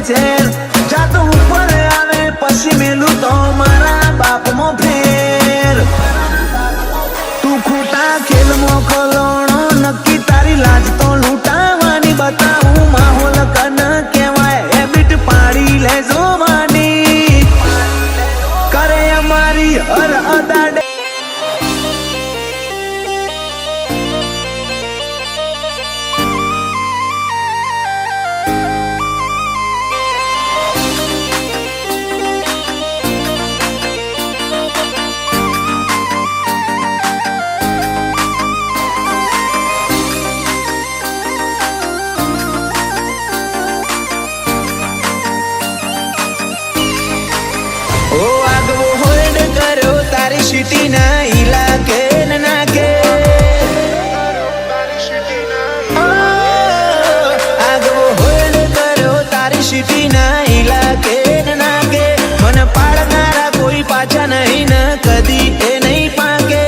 ઝેર જાત ઉપર આવે પછી મેલું તો મારા બાપમાં ફેર તું ખોટા ખેલમાં ખલોણો નક્કી તારી લાજ તો લૂંટાવાની બતાવું માહોલ કન કહેવાય હેબિટ પાડી લેજો માની કરે અમારી હર અદાડે सिटी ना इलाके न नाके आगो होल करो तारी सिटी ना इलाके न नाके मन पाड़नारा कोई पाछा नहीं न कदी ए नहीं पाके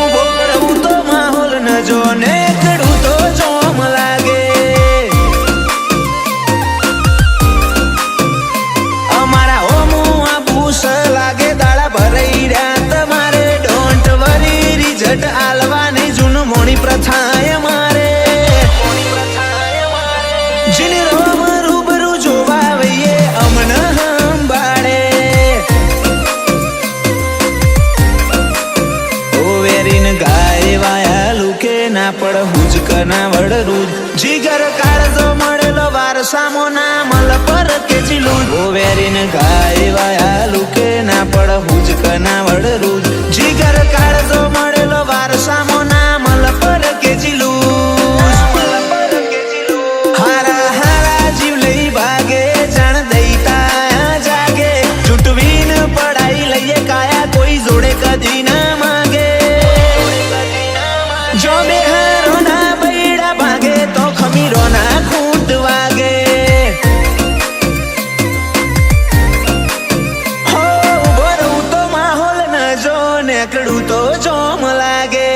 उभो रहूं तो माहौल न जो ने कड़ू तो जोम लागे અમારા ઓમો આબૂસ લાગે દાડા ભરાઈ રહ્યા તમારે ડોન્ટ વરી રિઝલ્ટ આલવાની જૂન મોણી પ્રથાએ મારે જીની રોમ રૂબરૂ જોવા વઈએ અમન હંભાળે ઓ વેરીન ગાય વાયા લુકે ના પડ હુજક ના વડ રૂજ જીગર કાળજો મળેલો વારસામો ના મલ પર કે જીલું ઓ વેરીન ગાય વાયા લુકે ના પડ હુજક ના વડ રૂજ જીગર કાળજો મળેલો વારસામો ના મલ પર કે જીલું હારા હારા જીવ લઈ ભાગે જાણ દઈતા જાગે ચૂંટવીન પડાઈ લઈએ કાયા કોઈ જોડે કદી ના માગે જો બેહારો ના બૈડા ભાગે તો ખમીરો ના ખૂંટ વાગે હો ઉભો રહું તો માહોલ ન જો નેકડું તો જોમ લાગે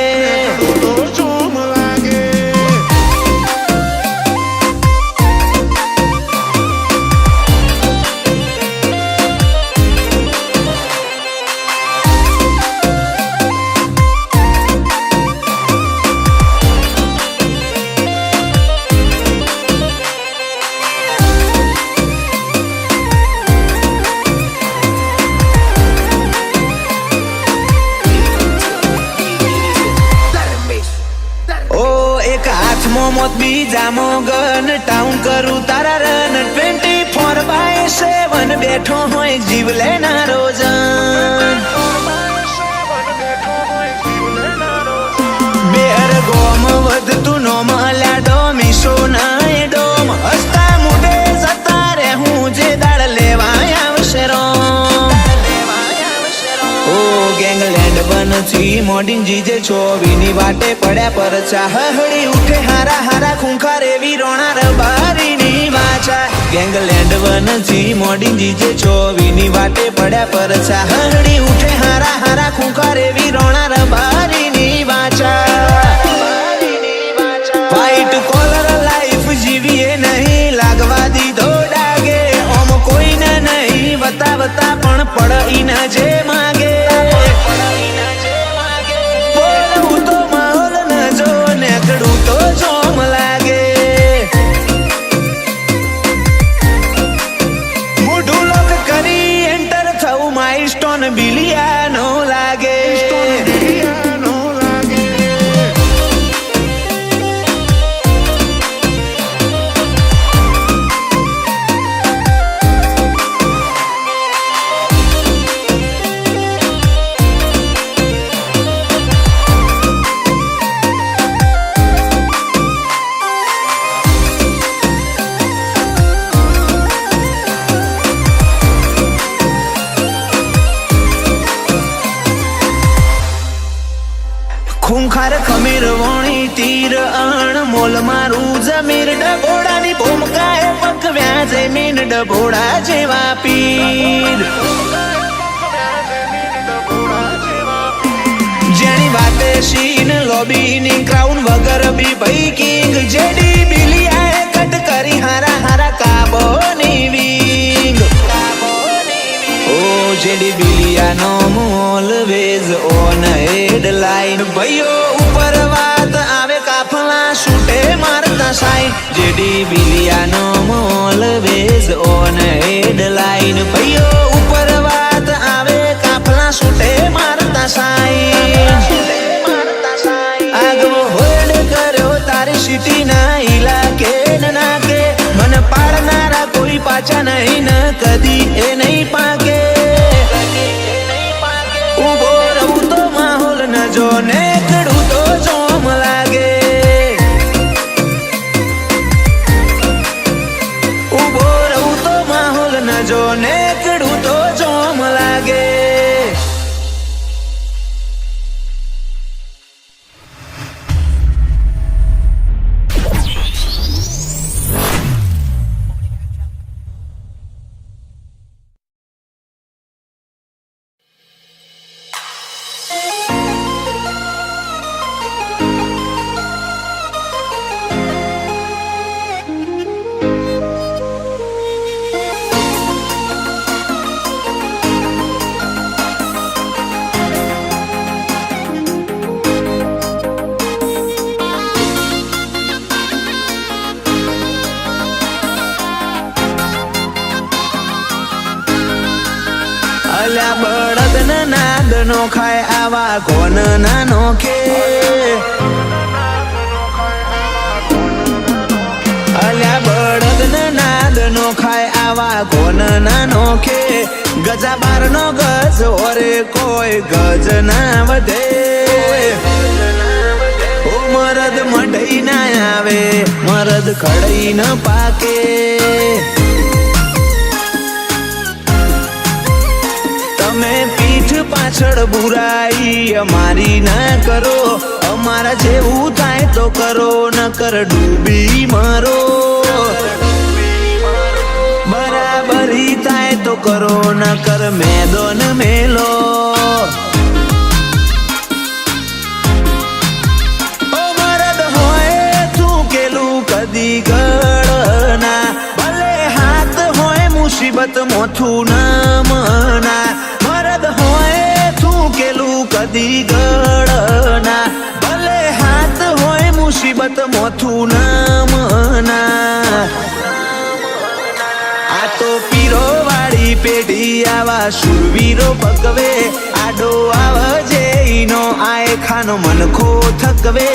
મોત બીજામો ગન ટાઉન કરું તારા રન 24/7 બેઠો હોય જીવ લેનારો જન બેર ગોમ વધતું નો મળ્યા ડોમીશો ના ડોમ હસતા મુડે જતા રે હું જે દાળ લેવાય આવશે રોમ ઓ ગેંગલેન્ડ બનથી મોડિંગ જીજે ચોવીની વાટે પડ્યા પર ચાહડી ઉઠે હારા હારા ખૂંખાર એવી રોણા રબારીની વાચા ગેંગલેન્ડ બનથી મોડિંગ જીજે ચોવીની વાટે પડ્યા પર ચાહડી ઉઠે હારા હારા ખૂંખાર એવી રોણા રબારીની વાચા વ્હાઈટ કોલર લાઈફ જીવીએ નહીં લાગવા દીધો ડાગે ઓમ કોઈને નહીં વતા પણ પડ ન જે માગે બોલવું તો માહોલ ન જો નેકડું તો જોમ લાગે મોઢું લોક કરી એન્ટર થવું માઇલસ્ટોન બિલિયા નો લાગે ખૂંખાર ખમીર વણી તીર અણ મોલ મારું જમીર ડબોડાની ભૂમકાએ પકવ્યા જમીન ડબોડા જેવા પીર જેની વાતે સીન લોબીની ક્રાઉન વગર બી ભાઈ કિંગ જેડી બિલિયાએ કટ કરી હારા જેડી બિલિયાનો ઓલવેઝ ઓન હેડલાઇન ભાઈઓ ઉપર વાત આવે કાફલા છૂટે મારતા સાઈન જેડી બિલિયાનો ઓલવેઝ ઓન હેડલાઇન ભાઈઓ ઉપર વાત આવે કાફલા છૂટે મારતા સાઈન આગવો હોડ કર્યો તારી સિટી ના ઇલાકે નાકે મન પાડનારા કોઈ પાછા નહીં ન કદી એ નહીં પાકે ઉભો રહું તો માહોલ ન જો ને કડું તો જોમ લાગે ઉભો રહું તો માહોલ ન જો ને કડું તો જોમ લાગે અલ્યા બળદ નાદ નો ખાય આવા કોન ના નોખે અલ્યા બળદ નાદ નો ખાય આવા કોન ના નોખે ગજા બાર નો ગજ ઓરે કોઈ ગજ ના વધે ઓ મરદ મઢઈ ના આવે મરદ ખડઈ ન પાકે તમે પીઠ પાછળ બુરાઈ અમારી ના કરો અમારા જેવું થાય તો કરો ન કર ડૂબી મારો બરાબરી થાય તો કરો ન કર મેદોન મેલો ઓ મરદ હોય તું કેલું કદી ગળના ભલે હાથ હોય મુસીબત મોથું ના મના મરદ હોય તું કેલું કદી ગળના ભલે હાથ હોય મુસીબત મોથું ના મના આ તો પીરો વાળી પેઢી આવા શુરવીરો પકવે આડો આવજે ઈનો આય ખાનો મનખો થકવે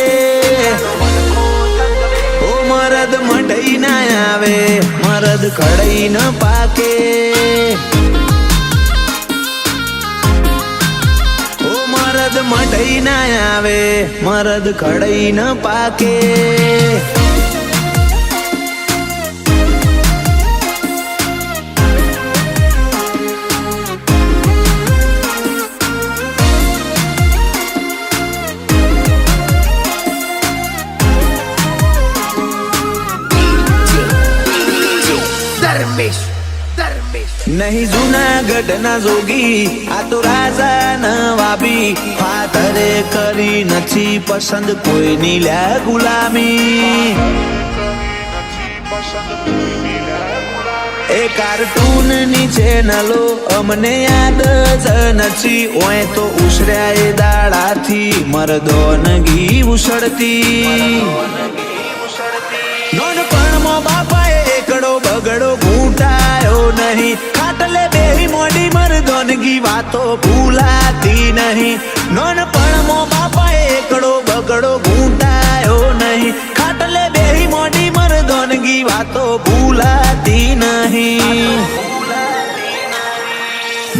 ઓ મરદ મઢઈ ના આવે મરદ ખડઈ ન પાકે ઓ મરદ મઢઈ ના આવે મરદ ખડઈ ન પાકે નહીં જૂનાગઢ ના જોગી આ તો રાજા નવાબી ફાધરે કરી નથી પસંદ કોઈની લ્યા ગુલામી એ કાર્ટૂન ની ચેનલો અમને યાદ જ નથી ઓય તો ઉછર્યા એ દાડાથી મરદોનગી ઉછળતી નોનપણમાં બાપાએ એકડો બગડો ઘૂંટાયો નહીં ખાટલે બેહી મોડી મરદોનગી વાતો ભૂલાતી નહીં નોનપણમાં બાપાએ એકડો બગડો ઘૂંટાયો નહીં ખાટલે બેહી મોડી મરદોનગી વાતો ભૂલાતી નહીં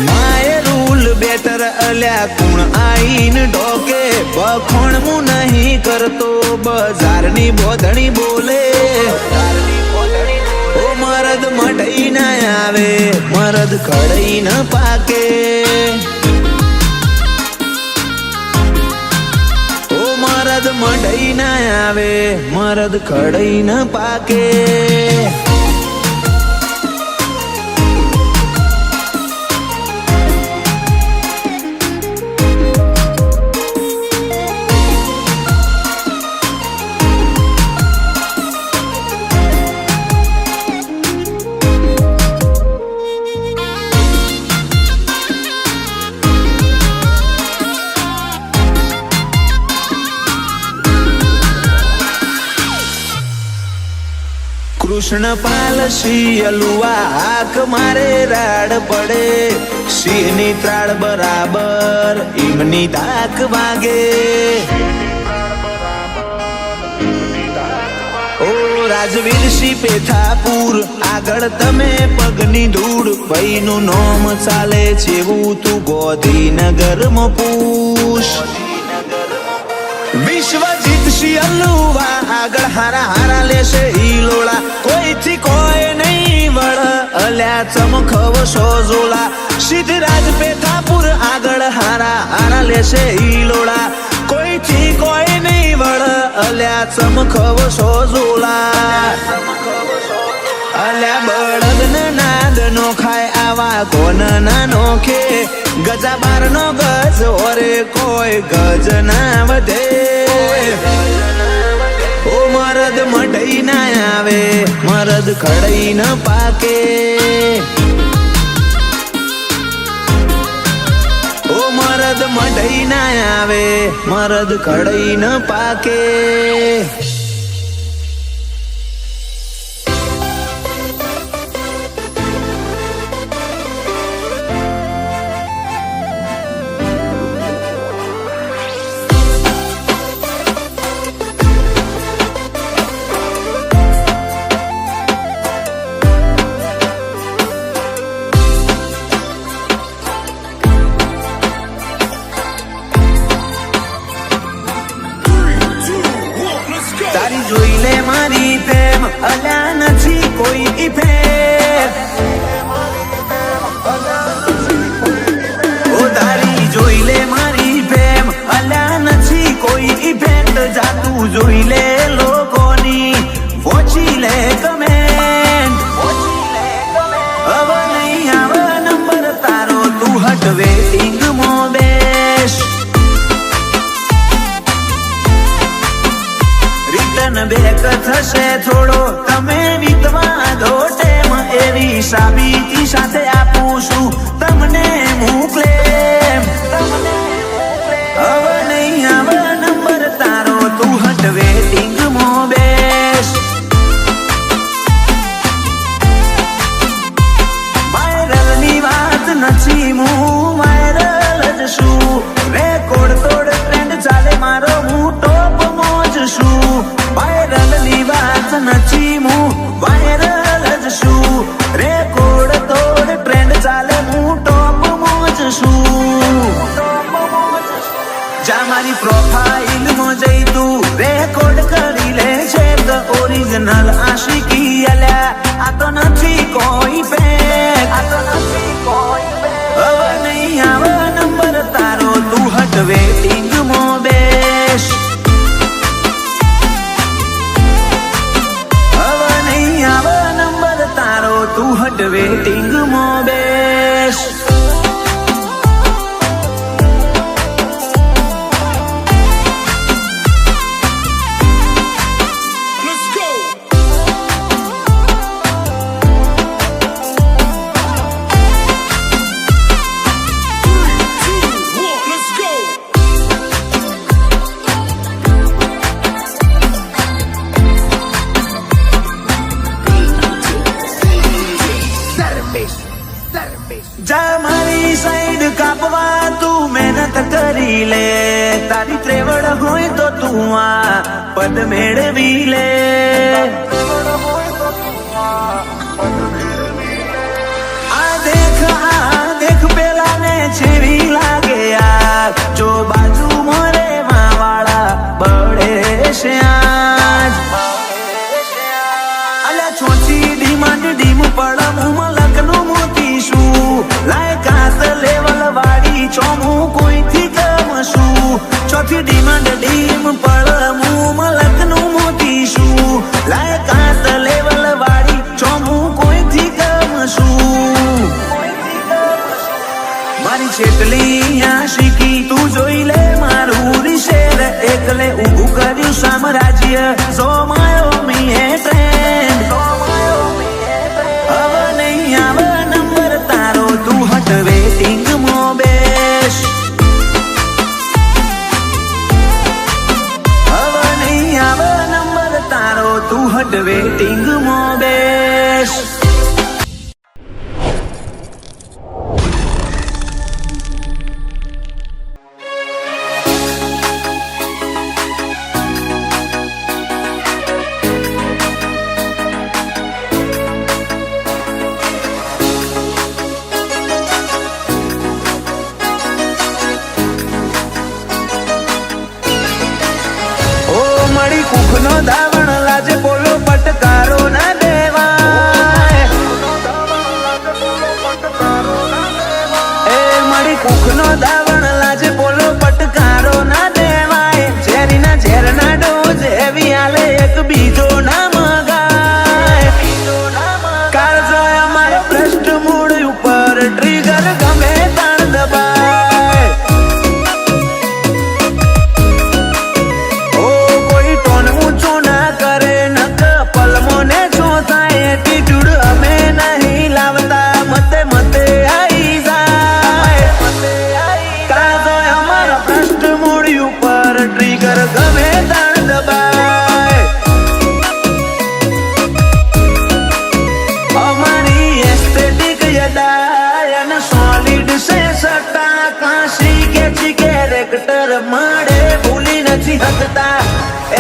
માએ રૂલ બેટર અલ્યા કુણ આઈન ઢોકે બખોણ હું નહીં કરતો બજારની બોધણી બોલે ઓ મરદ મઢઈ ના આવે મરદ ખડઈ ન પાકે ઓ મરદ મઢઈ ના આવે મરદ ખડઈ ન પાકે કૃષ્ણ પાલ શિયલુઆ હાક મારે રાડ પડે સિંહની ત્રાળ બરાબર ઈમની ધાક વાગે ઓ રાજવીર સિંહ પેથાપુર આગળ તમે પગની ધૂળ ભાઈનું નોમ ચાલે છે એવું તું ગોધીનગરમાં પૂછ વિશ્વજીત શિયલુઆ આગળ હારા હારા લેશે હિલોળા કોઈથી કોઈ નહીં વળ અલ્યા ચમખવ સોઝોલા સિદ્ધરાજ પેથાપુર આગળ હારા હારા લેશે હિલોળા કોઈથી કોઈ નહીં વળ અલ્યા ચમખવ સોઝોલા અલ્યા બળદ નાદ નો ખાય આવા કોન ના નોખે ગજા બાર નો ગજ ઓરે કોઈ ગજ ના વધે ઓ મરદ મઢઈ ના આવે મરદ ખડઈ ન પાકે ઓ મરદ મઢઈ ના આવે મરદ ખડઈ ન પાકે તારી જોઈ લે મારી પ્રેમ અલ્યા નથી કોઈ ઇફેક્ટ ઓ તારી જોઈ લે મારી પ્રેમ અલ્યા નથી કોઈ ઇફેક્ટ જાતું જોઈ લે લોકોની પહોંચી લે કમેન્ટ હવે નહીં આવે નંબર તારો તું હટ વેટિંગ માં બેસ બેક થશે થોડો તમે વીતવા દો ટેમ એવી સાબિતી સાથે આપું છું તમને મોકલે હવે નહીં આવે નંબર તારો તું હટ વેટિંગ માં બેસ વાયરલ ની વાત નથી હું વાયરલ જ છું રેકોર્ડ તોડ ટ્રેન્ડ ચાલે મારો હું ટોપ મોજ છું વાયરલ ની વાત નથી હું વાયરલ જ છું રેકોર્ડ તોડ ટ્રેન્ડ ચાલે હું ટોપ મોજ છું જા મારી પ્રોફાઇલ માં જઈ તું રેકોર્ડ કરી લે છે ધ ઓરિજિનલ આશિકી અલ્યા આ તો નથી કોઈ ફેક હવે નહીં આવે નંબર તારો તું હટ વેટિંગ માં બેસ તું હટ વેટિંગ માં બેસ જા મારી સાઈડ કાપવા તું મહેનત કરી લે તારી ત્રેવડ હોય તો તું આ પદ મેળવી લે આ દેખ પેલા ને છેવી લાગે યાર જો બાજુ મોરે વાળા બળે છે આજ અલ્યા છોટી ડિમાન્ડ ડીમ પડમ મલકનું મોતી શું લાયકાત લેવલ વાળી ચોમું કોઈથી કમશું ચોથી ડિમાન્ડ ડીમ પડમ મલકનું મોતી શું લાયકાત લેવલ વાળી ચોમું કોઈથી કમશું મારી છેટલી આશિકી તું જોઈ લે મારું રિશેર એકલે ઊભું કર્યું સામ્રાજ્ય જો માયો મીએ ટ્રેન્ડ હવે નહીં આવે નંબર તારો તું હટ વેટિંગ માં બેસ મળે ભૂલી નથી શકતા.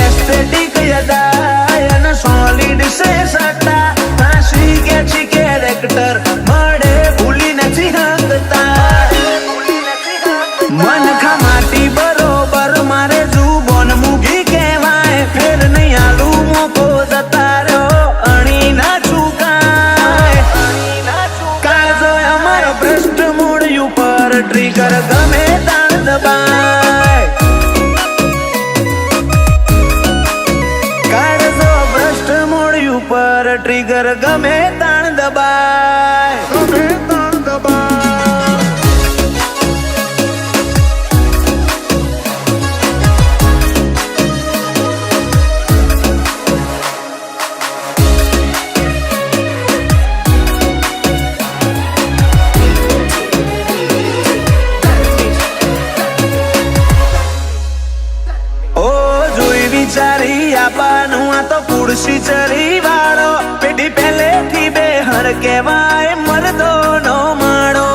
એસ્થેટિક યદાય અને સોલિડ છે સત્તા, હાસી કે છે કેરેક્ટર મળે ભૂલી નથી શકતા. મન ખામાટી બરોબર મારે જુબોન મૂકી કહેવાય, ફેર નહીં આલુ મોકો જતા રહ્યો અણી ના ચૂકાય. કાળજો અમારો ભ્રષ્ટ મૂળ ઉપર ટ્રિગર ગમે તાણ દબાય. કાળજો ભ્રષ્ટ મૂળ ઉપર ટ્રિગર ગમે તાણ દબાય. ગમે તાણ દબાય. વિચારી આપવાનું આ તો પુરસી ચરી વાળો, પેઢી પહેલેથી બેહર કહેવાય મરદો નો માળો.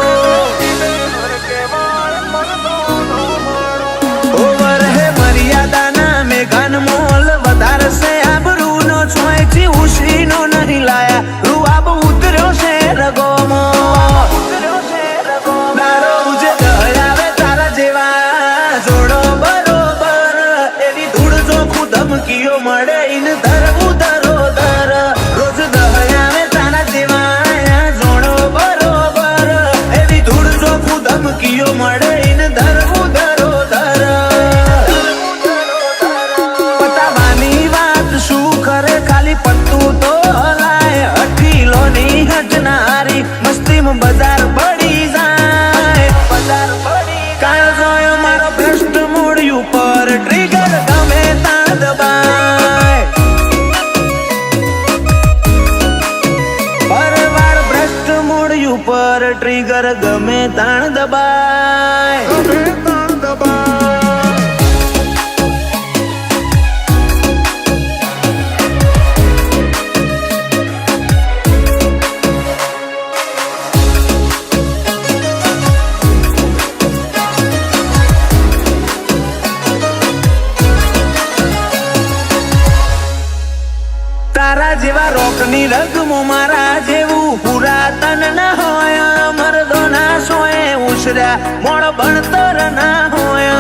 ઓવર હે મર્યાદાના મેઘાન મોલ વધારશે આબરૂ નો છોયથી ઉશીનો નહીં લાયા, રૂઆબ ઉતર્યો છે રગોમો. તારો જે દયાવે તારા જેવા જોડો બરોબર, એવી ધૂળ ચોખ્ખું ધમકીઓ મળે ઇન ધરવું ધરોધર. રોજ દયાવે તારા જેવા જોડો બરોબર, એવી ધૂળ ચોખ્ખું ધમકીઓ મળે ઇન ધરવું ધરોધર. પતાવાની વાત શું કરે ખાલી પત્તું તો હલાય, અઠીલોની હટનારી મસ્તીમાં બજાર પડી જાય. બજાર પડી કાળજો મારો ભ્રષ્ટ મૂળ ઉપર ટ્રિગર ગમે તાણ દબાય. પરવાળ ભ્રષ્ટ મૂળ ઉપર ટ્રિગર ગમે તાણ દબાય. ગમે તાણ દબાય. તારા જેવા રોકની રગમો મારા જેવું પુરાતન ના હોય, મરદો ના સોએ ઉછર્યા મોડ ભણતર ના હોય.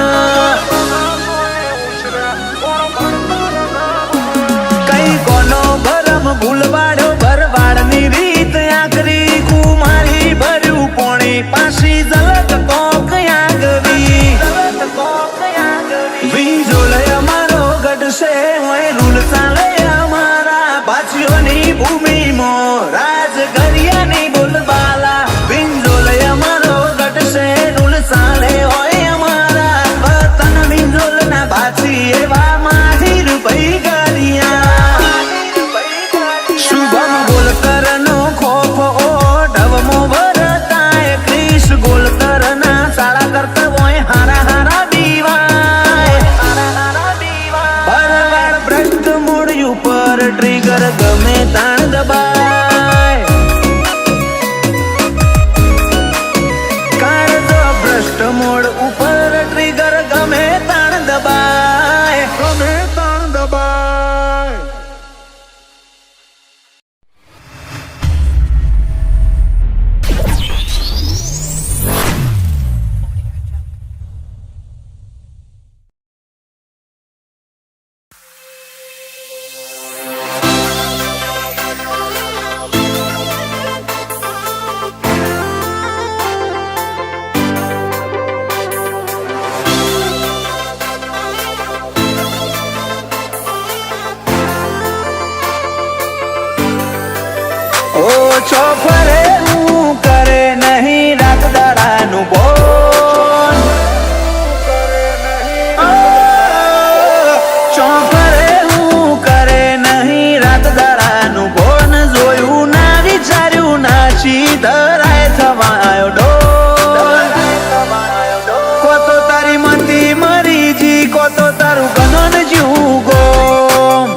કઈ કોનો ભરમ ભૂલવાડ્યો ભરવાડની રીત આકરી, કુમારી ભર્યું પોણી પાછી ઝલક કોક આગવી. વીજોલે અમારો ગઢશે હોય રૂલ ચાલે અમારા, પાછીઓની ભૂમિમાં રાજ ગરિયાની બોલબાલા. વિંજોલ અમારો ગઢશે રૂલ ચાલે હોય અમારા, વતન વિંજોલ ના પાછી એવા માહિર ભાઈ ગરિયા. શુભમ ગોલકર નો ખોફ ઓઢવમો વરતાય, ક્રિશ ગોલકર ના શાળા કરતા હોય હારા હારા દીવાય. પરવાળ ભ્રષ્ટ મૂળ ઉપર ટ્રિગર ગમે તાણ દબાય. કાળજો ભ્રષ્ટ મૂળ ઉપર ટ્રિગર ગમે તાણ દબાય. ગમે તાણ દબાય. ચોફરે હું કરે નહીં રાત દાડાનું બોલ. ચોફરે હું કરે નહીં રાત દાડાનું બોન, જોયું ના વિચાર્યું ના ધરાય થવાયો ડોલ. કો તો તારી મતી મરી જી, કો તો તારું ગનન જીવું ગોમ.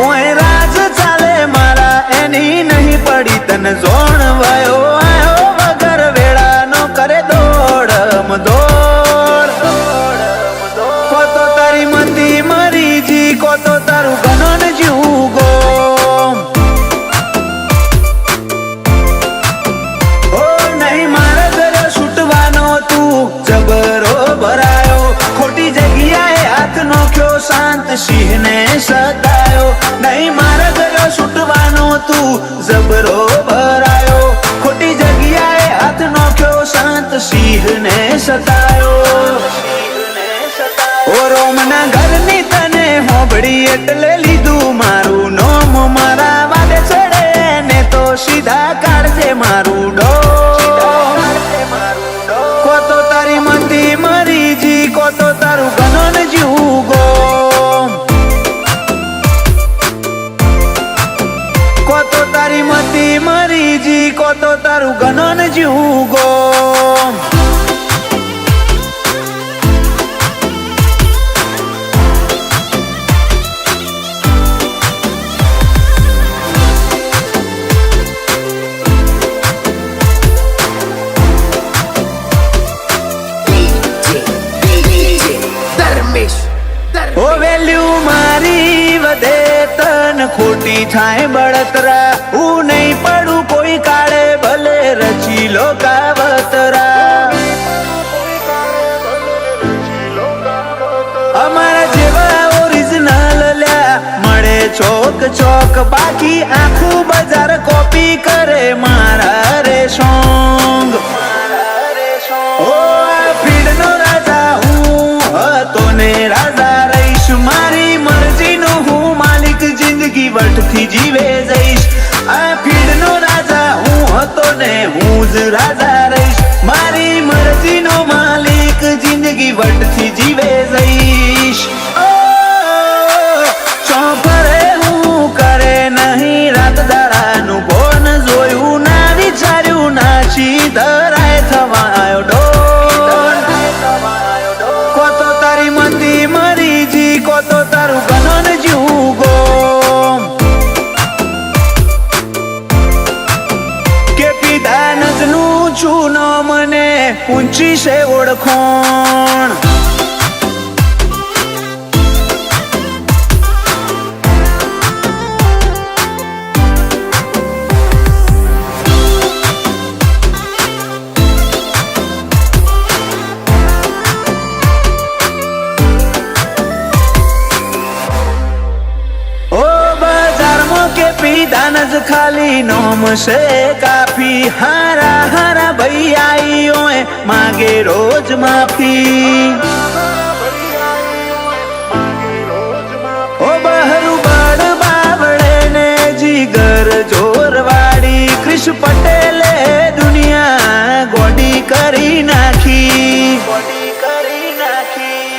ઓય રાજ ચાલે મારા એની નહીં પડી તને જોણ, વયો આયો વગર વેળા નો કરે નહીં મારે ગયો છૂટવાનો તું જબરો ભરાયો ખોટી જગ્યાએ હાથ નોખ્યો શાંત સિંહ ને સતાયો ઓ રોમના ઘરની તને હોબળી એટલે લીધું મારું નોમ મારા વાડે ચડે ને તો સીધા કાઢજે મારું ડો કો તો તારી મતી મરી જી કો તો તારું ગનન જીવું ગોમ કો તો તારી મતી મરી જી કો તો તારું ગનન જીવું ગોમ ઓ વેલ્યુ મારી વધે તન ખોટી થાય બળતરા હું નહીં પડું કોઈ કાળે ભલે રચી લો કાવતરા અમારા જેવા ઓરિજિનલ લ્યા મળે ચોક ચોક બાકી આખું બજાર કોપી કરે મારા રે સોંગ ઓ ફીડનો રાજા હું હતો ને રાજા રહીશ મારી મરજીનો હું માલિક જિંદગી વટથી જીવે જઈશ આ ફીડનો રાજા હું હતો ને હું જ રાજા રહીશ મારી મરજીનો માલિક જિંદગી વટથી જીવે જઈશ ચોપરે હું કરે નહીં રાત દાડાનું બોન જોયું ના વિચાર્યું નાચી ધરાય થવાયો ડો કો તો તારી મતી મરી જી કો તો તારું ગનન જીવું ગોમ કે પીધા નજનું છું ન મને ઊંચી છે ઓળખોણ દાનજ ખાલી નોમ છે કાફી હારા હારા ભૈયાઈઓ માગે રોજ માફી ઓ બહરુ બળ બાવળે ને જીગર જોરવાડી ક્રિશ પટેલે દુનિયા ગોડી કરી નાખી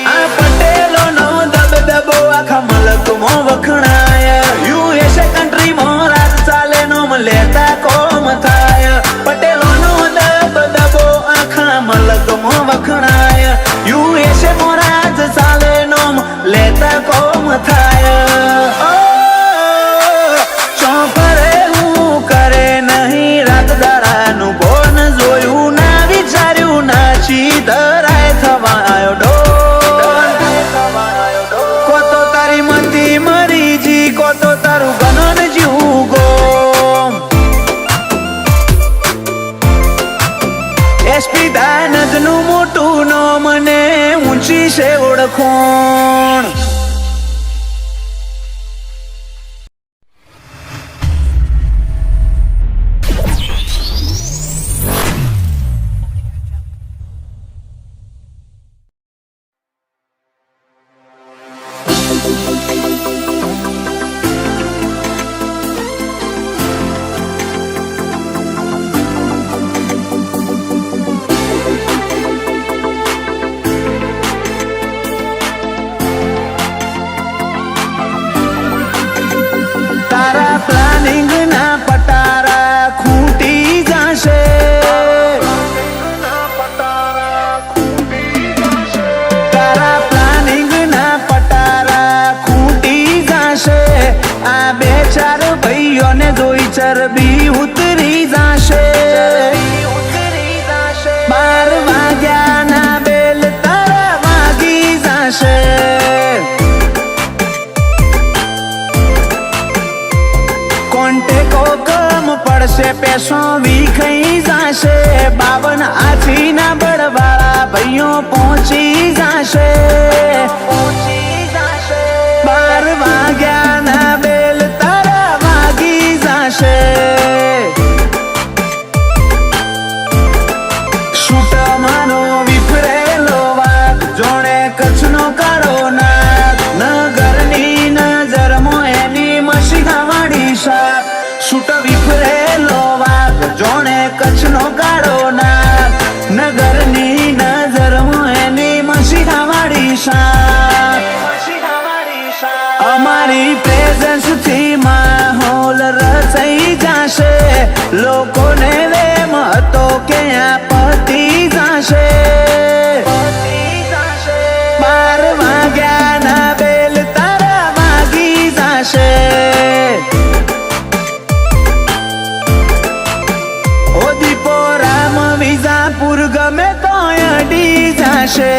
આ પટેલો નો દબદબો આખા મલકમાં વખણાય યુએસએ કન્ટ્રીમાં રાજ ચાલે નોમ લેતા કોમ થાય પટેલોનો દબદબો આખા મલકમાં વખણાય યુએસએ માં રાજ ચાલે નોમ લેતા કોમ થાય ચોપરે હું કરે નહીં રાત દાડાનું બોન જોયું ના વિચાર્યું નાચી ધરાય થવાયો ડો કો તો તારી મતી મરી જી કો તો તારું ગનન જીવું ગોમ એસપી દાનજનું મોટું નો મને ઊંચી છે ઓળખોણ તારા પ્લાનિંગ ના પટારા ખૂટી જશે તારા પ્લાનિંગ ના પટારા ખૂટી જશે આ બે ચાર ભાઈઓને જોઈ ચરબી ઉતરી જશે 12 વાગ્યાના બેલ તારા વાગી જશે પડશે પેસો વિખાઈ જશે 52 હાથીના બળવાળા ભાઈઓ પહોંચી જશે 12 વાગ્યાના બેલ લોકોને વેમ હતો કે આ પતી જશે. 12 વાગ્યાના બેલ તારા વાગી જશે. ઓ દીપો રામ વિજાપુર ગમે તો અડી જશે.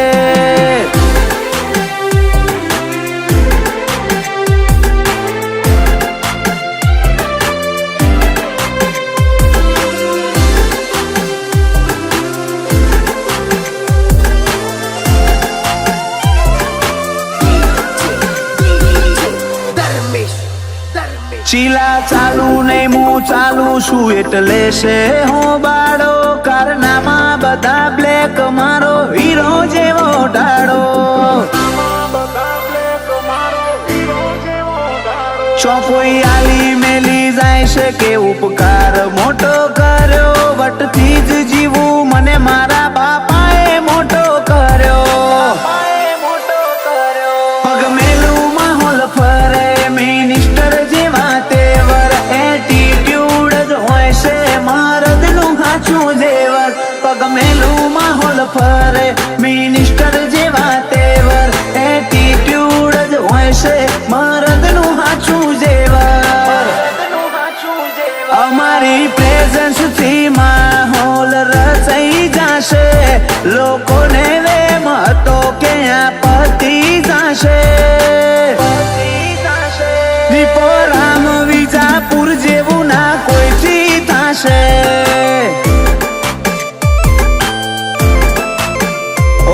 ચીલા ચાલુ નહીં હું ચાલુ છું એટલે છે હો બાળો. કારનામાં બધા બ્લેક મારો હીરો જેવો ડાળો. ચોપોઈ આલી મેલી જાય છે કે ઉપકાર મોટો કર્યો. વટથી જ જીવું મને મારા બાપાએ મોટો કર્યો. પગ મેલું માહોલ ફરે મિનિસ્ટર જેવા તેવર. એટીટ્યુડ જ હોય છે મરદનું હાચું જેવર. પગ મેલું માહોલ ફરે મિનિસ્ટર જેવા તેવર. એટીટ્યુડ જ હોય છે મરદનું હાચું જેવર. અમારી પ્રેઝન્સ થી માહોલ રચાઈ જશે. લોકોને વેમ હતો કે આ પતી જશે. દીપો રામ વિજાપુર જેવું ના કોઈથી થશે.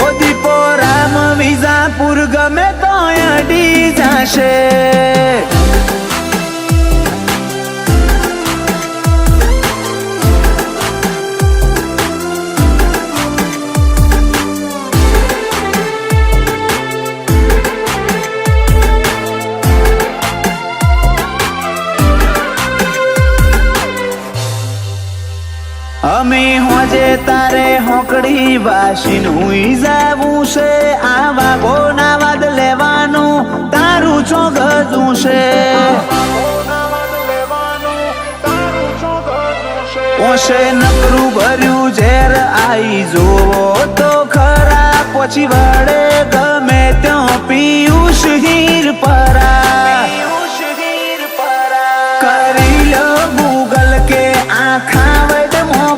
ઓ દીપો રામ વિજાપુર ગમે તો અડી જશે. અમે હોજે તારે હોકડી વાસીન હુઈ જાવું છે. આ વાગોના વાદ લેવાનું તારું ચોગજું છે. ઓશે નકરું ભર્યું ઝેર આઈ જોવો તો ખરા. પછી વડે ગમે ત્યાં પિયુષ હીર પરા. કરી લો ગૂગલ કે આખા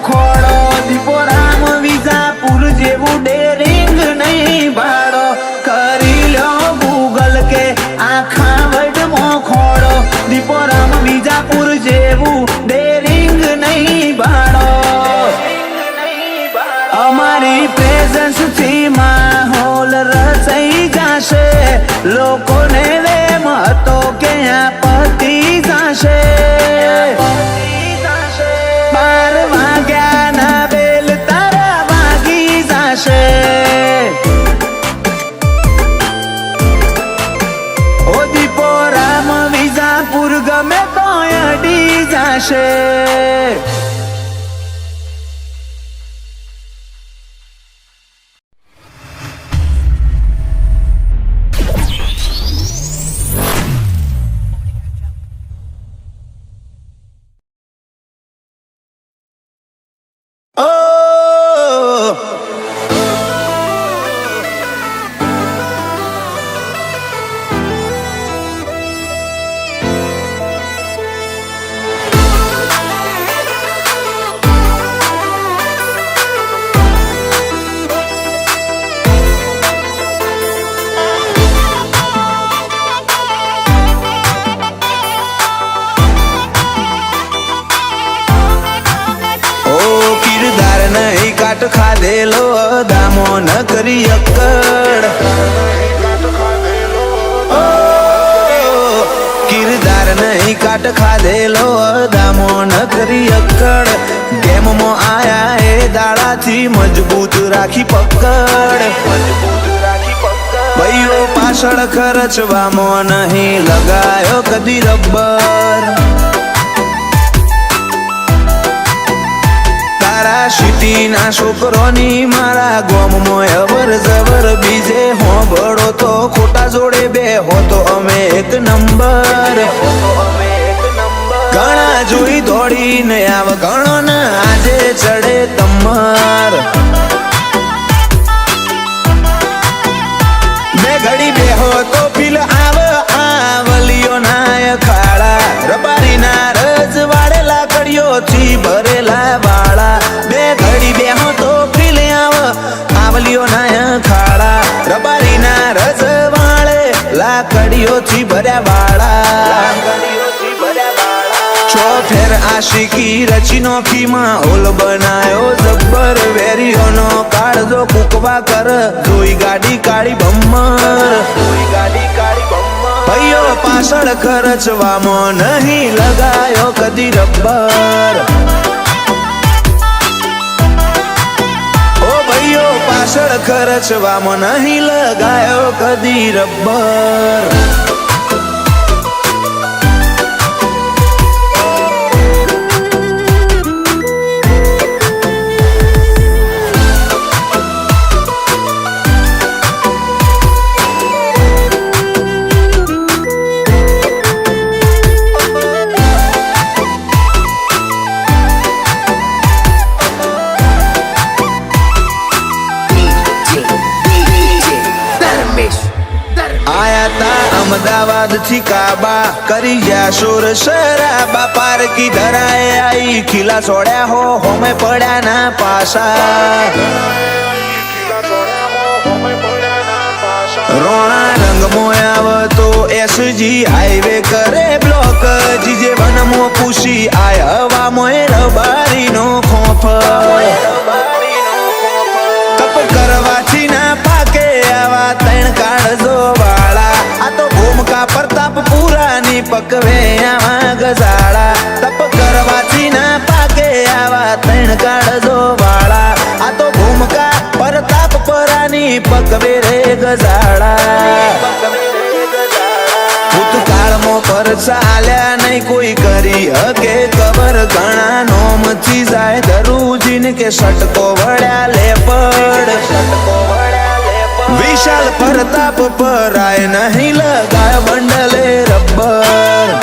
ખોડો. દીપો રામ વિજાપુર જેવું ડેરિંગ નહીં ભાડો. કરી લો ગૂગલ કે આખા વર્લ્ડમાં ખોડો. દીપો રામ વિજાપુર જેવું ડેરિંગ નહીં ભાડો. અમારી પ્રેઝન્સ થી માહોલ રચાઈ જશે. લોકોને વેમ હતો કે આ પતી જશે. 12 વાગ્યાના બેલ તારા વાગી જશે. ઓ દીપો રામ વિજાપુર ગમે તો અડી જશે. કાટ ખાધેલો દામો ન કરી અક્કડ. કિરદાર નહીં કાટ ખાધેલો દામો ન કરી અક્કડ. ગેમમાં આયા એ દાડાથી મજબૂત રાખી પકડ. ભાઈઓ પાછળ ખર્ચવામાં નહીં લગાયો કદી રબ્બર. સિટીના છોકરોની મારા ગોમમાં અવર જવર. બીજે હોબળો તો ખોટા જોડે બે હો તો અમે એક નંબર. ઘણા જોઈ દોડીને આવ ઘણો ના ભર્યા વાળા છો ફેર આશિકી રચી નોખી માહોલ બનાયો જબ્બર વેરીઓનો કાળજો કુકવા કર જોઈ ગાડી કાળી ભમ્મર ભાઈઓ પાછળ ખર્ચવામાં નહીં લગાયો કદી રબ્બર ઓ ભાઈઓ પાછળ ખર્ચવામાં નહીં લગાયો કદી રબ્બર अहमदाबाद थी काबा करी जा शोर शराबा पारकी धराए आई खिला छोड़ा हो में पड़ा ना पासा रोना रंग मोयाव तो एसजी हाईवे करे ब्लॉक जीजे वन मो पूछी आय हवा मोए रबारी नो खोफ तप करवाथी ना पाके आवा तैण काढजो वाला आ तो भूमका प्रताप पुरानी पकवे आवा गजाड़ा तप करवाथी ना पाके आवा तैण काढजो वाला आ तो भूमका प्रताप पुरानी पकवे रे गजाड़ा भूतकाल मो पर चाल्या नहीं कोई करी हके कबर घणा नोम थी जाए दरूजीन के सटको वड्या लेपड़ विशाल प्रताप पर आए नहीं लगाय बंडले रब्बर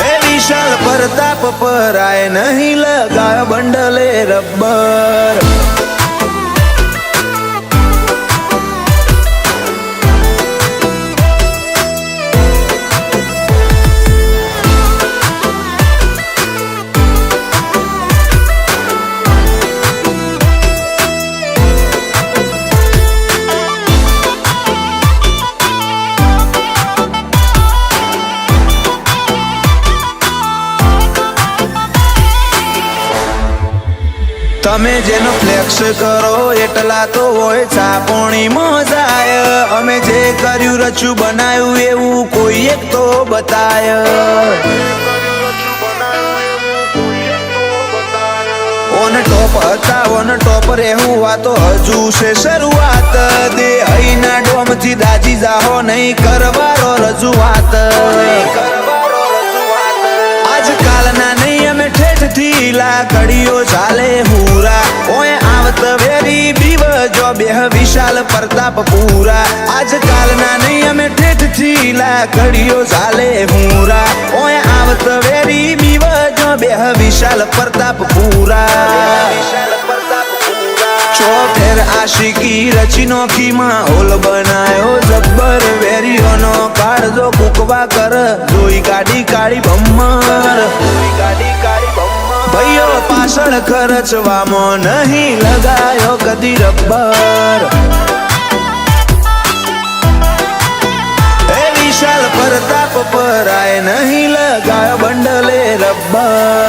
ए विशाल प्रताप पर आए नहीं लगाय बंडले रब्बर તમે જેનો ફ્લેક્સ કરો એટલા તો હોય ચાપોણી મજાય અમે જે કર્યું રચ્યું બનાવ્યું એવું કોઈ એક તો બતાય ઓન ટોપ હતા ઓન ટોપ રહેવું આ તો હજુ છે શરૂઆત દે અહીંના ડોમથી દાજી જાહો નહીં કરવારો રજૂઆત આજકાલના નહીં અમે ઠેઠથી લાકડીઓ ચાલે હુરા ઓય આવત વેરી બીવ જો બેહ વિશાલ પ્રતાપ પૂરા આજકાલના નહીં અમે ઠેઠથી લાકડીઓ ચાલે હુરા ઓય આવત વેરી બીવ જો બેહ વિશાલ પ્રતાપ પૂરા છો ફેર આશિકી રચી નોખી માહોલ બનાયો જબ્બર વેરીઓનો કાળજો કુકવા કર જોઈ ગાડી કાળી ભમ્મર ભાઈઓ પાછળ ખર્ચવામાં નહીં લગાયો કદી રબ્બર એ વિશાલ પ્રતાપ પર આય નહીં લગાયો બંડલે રબ્બર